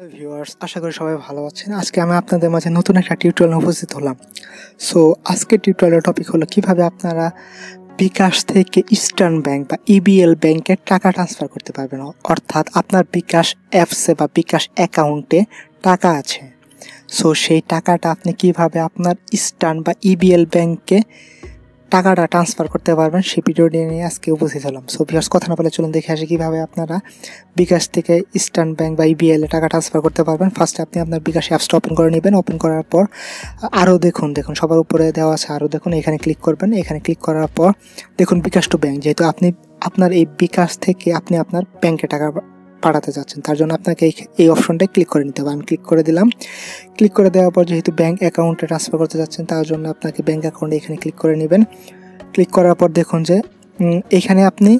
Hello viewers, আশা করি সবাই ভালো আছেন। আজকে আমি আপনাদের মাঝে নতুন একটা টিউটোরিয়াল উপস্থিত হলাম। সো আজকের টিউটোরিয়ালের টপিক হলো কিভাবে আপনারা বিকাশ থেকে ইস্টার্ন ব্যাংক বা ইবিএল ব্যাংকে টাকা ট্রান্সফার করতে পারবেন। অর্থাৎ আপনার বিকাশ অ্যাপসে বা বিকাশ অ্যাকাউন্টে টাকা আছে, সো সেই টাকাটা আপনি কিভাবে আপনার ইস্টার্ন বা ইবিএল ব্যাংকে টাকাটা ট্রান্সফার করতে পারবেন সেই ভিডিওটি নিয়ে আজকে উপস্থিত হলাম। সো ভিউয়ার্স, কথা না বলে চলুন দেখে আসি কীভাবে আপনারা বিকাশ থেকে ইস্টার্ন ব্যাংক বা ইবিএল এ টাকা ট্রান্সফার করতে পারবেন। ফার্স্টে আপনি আপনার বিকাশ অ্যাপসটা ওপেন করে নেবেন। ওপেন করার পর আরও দেখুন সবার উপরে দেওয়া আছে আরও দেখুন, এখানে ক্লিক করবেন। এখানে ক্লিক করার পর দেখুন বিকাশ টু ব্যাংক, যেহেতু আপনি আপনার এই বিকাশ থেকে আপনি আপনার ব্যাংকে টাকা পাঠাতে যাচ্ছেন, তার জন্য আপনাকে এই অপশনটায় ক্লিক করে নিতে হবে। আমি ক্লিক করে দিলাম। ক্লিক করে দেওয়ার পর যেহেতু ব্যাংক অ্যাকাউন্টে ট্রান্সফার করতে যাচ্ছেন, তার জন্য আপনাকে ব্যাংক অ্যাকাউন্টে এখানে ক্লিক করে নেবেন। ক্লিক করার পর দেখুন যে এখানে আপনি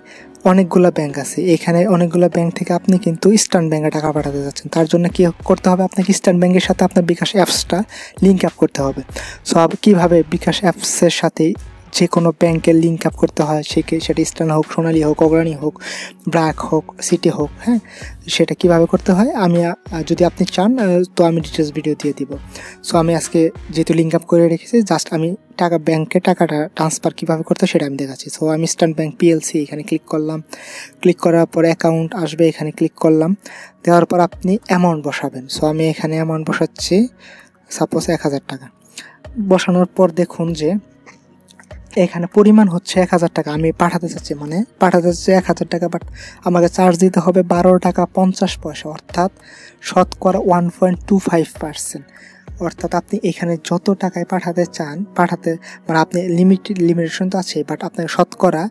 অনেকগুলো ব্যাংক আছে, এখানে অনেকগুলো ব্যাংক থেকে আপনি কিন্তু ইস্টার্ন ব্যাংকে টাকা পাঠাতে যাচ্ছেন। তার জন্য কী করতে হবে, আপনাকে ইস্টার্ন ব্যাংকের সাথে আপনার বিকাশ অ্যাপসটা লিঙ্ক আপ করতে হবে। সো কীভাবে বিকাশ অ্যাপসের সাথে যে কোনো ব্যাংকের লিঙ্ক আপ করতে হয়, সেটা ইস্টার্ন হোক, সোনালী হোক, অগ্রণী হোক, ব্র্যাক হোক, সিটি হোক, হ্যাঁ, সেটা কিভাবে করতে হয় আমি যদি আপনি চান তো আমি ডিটেলস ভিডিও দিয়ে দিব। সো আমি আজকে যেহেতু লিঙ্ক আপ করে রেখেছি, জাস্ট আমি ব্যাংকে টাকাটা ট্রান্সফার কীভাবে করতে সেটা আমি দেখাচ্ছি। সো আমি ইস্টার্ন ব্যাংক পিএলসি এখানে ক্লিক করলাম। ক্লিক করার পর অ্যাকাউন্ট আসবে, এখানে ক্লিক করলাম। দেওয়ার পর আপনি অ্যামাউন্ট বসাবেন। সো আমি এখানে অ্যামাউন্ট বসাচ্ছি, সাপোজ 1000 টাকা। বসানোর পর দেখুন যে এখানে পরিমাণ হচ্ছে 1000 টাকা। আমি পাঠাতে চাচ্ছি 1000 টাকা, বাট আমাকে চার্জ দিতে হবে 12 টাকা 50 পয়সা, অর্থাৎ শতকরা 1.25%। অর্থাৎ আপনি এখানে যত টাকায় পাঠাতে চান মানে আপনি লিমিটেশন তো আছে, বাট আপনাকে শতকরা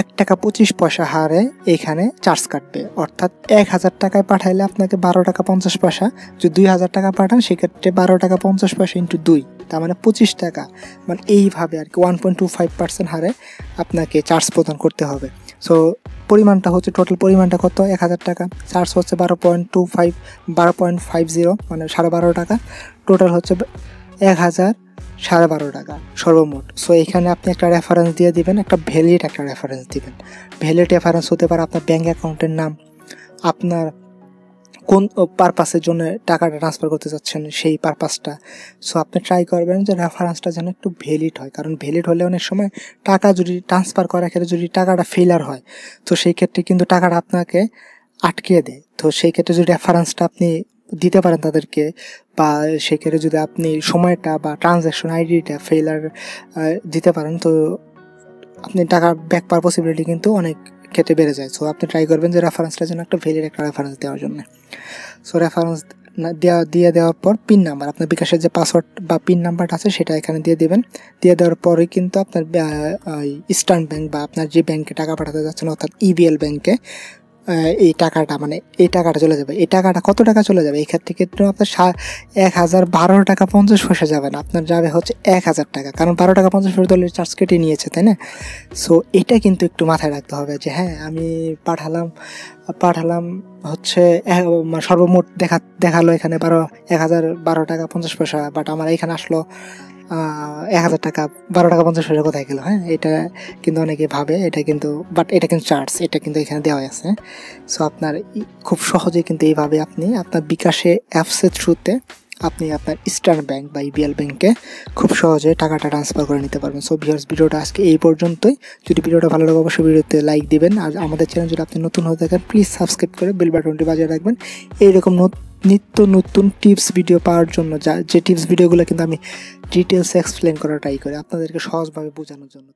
1 টাকা 25 পয়সা হারে এখানে চার্জ কাটবে। অর্থাৎ 1000 টাকায় পাঠাইলে আপনাকে 12 টাকা 50 পয়সা, যদি 2000 টাকা পাঠান সেক্ষেত্রে 12 টাকা 50 পয়সা ইন্টু 2, তার মানে 25 টাকা, মানে এইভাবে আর কি 1.25% হারে আপনাকে চার্জ প্রদান করতে হবে। সো পরিমাণটা হচ্ছে, টোটাল পরিমাণটা কত, 1000 টাকা, চার্জ হচ্ছে 12.50 মানে 12.5 টাকা, টোটাল হচ্ছে 1000 12.5 টাকা সর্বমোট। সো এখানে আপনি একটা রেফারেন্স দিয়ে দিবেন, একটা ভ্যালিড একটা রেফারেন্স দিবেন। ভ্যালিড রেফারেন্স হতে পারে আপনার ব্যাঙ্ক অ্যাকাউন্টের নাম, আপনার কোন পারপাসের জন্য টাকাটা ট্রান্সফার করতে চাচ্ছেন সেই পারপাসটা। সো আপনি ট্রাই করবেন যে রেফারেন্সটা যেন একটু ভ্যালিড হয়, কারণ ভ্যালিড হলে অনেক সময় টাকা যদি ট্রান্সফার করার ক্ষেত্রে যদি টাকাটা ফেলার হয়, তো সেই ক্ষেত্রে কিন্তু টাকাটা আপনাকে আটকে দেয়। তো সেই ক্ষেত্রে যদি রেফারেন্সটা আপনি দিতে পারেন তাদেরকে, বা সেক্ষেত্রে যদি আপনি সময়টা বা ট্রানজ্যাকশন আইডিটা ফেলার দিতে পারেন, তো আপনি টাকা ব্যাক পাওয়ার পসিবিলিটি কিন্তু অনেক ক্ষেত্রে বেড়ে যায়। সো আপনি ট্রাই করবেন যে রেফারেন্সটার জন্য একটা ভ্যালিড একটা রেফারেন্স দেওয়ার জন্য। সো রেফারেন্স দেওয়ার পর পিন নাম্বার, আপনার বিকাশের যে পাসওয়ার্ড বা পিন নাম্বারটা আছে সেটা এখানে দিয়ে দেবেন। দিয়ে দেওয়ার পরে কিন্তু আপনার ইস্টার্ন ব্যাংক বা আপনার যে ব্যাংকে টাকা পাঠাতে যাচ্ছেন, অর্থাৎ ইবিএল ব্যাংকে এই টাকাটা চলে যাবে। এই টাকাটা কত টাকা চলে যাবে, এই ক্ষেত্রে আপনার 1012 টাকা 50 পয়সা যাবে না, আপনার যাবে হচ্ছে 1000 টাকা, কারণ 12 টাকা 50 পয়সা দলের চার্জ কেটে নিয়েছে, তাই না? সো এটা কিন্তু একটু মাথায় রাখতে হবে যে হ্যাঁ, আমি পাঠালাম হচ্ছে সর্বমোট দেখালো এখানে 1012 টাকা 50 পয়সা, বাট আমার এখানে আসলো 1000 টাকা 12 টাকা 50 পয়সা কোথায় গেল। হ্যাঁ, এটা কিন্তু অনেকে ভাবে এটা কিন্তু, বাট এটা কিন্তু চার্জ, এটা কিন্তু এখানে দেওয়া আছে। সো আপনার খুব সহজেই কিন্তু এইভাবে আপনি আপনার বিকাশে অ্যাপসের থ্রুতে আপনি আপনার ইস্টার্ন ব্যাংক বা ইবিএল ব্যাংকে খুব সহজে টাকাটা ট্রান্সফার করে নিতে পারবেন। সো ভিউয়ার্স, ভিডিওটা আজকে এই পর্যন্তই। যদি ভিডিওটা ভালো লাগে অবশ্যই ভিডিওতে লাইক দিবেন, আর আমাদের চ্যানেল যদি আপনি নতুন হয়ে থাকেন প্লিজ সাবস্ক্রাইব করে বেল বাটনটি বাজিয়ে রাখবেন। এইরকম নিত্য নতুন টিপস ভিডিও পাওয়ার জন্য, যে টিপস ভিডিওগুলো কিন্তু আমি ডিটেলস এক্সপ্লেন করা ট্রাই করি আপনাদেরকে সহজভাবে বোঝানোর জন্য।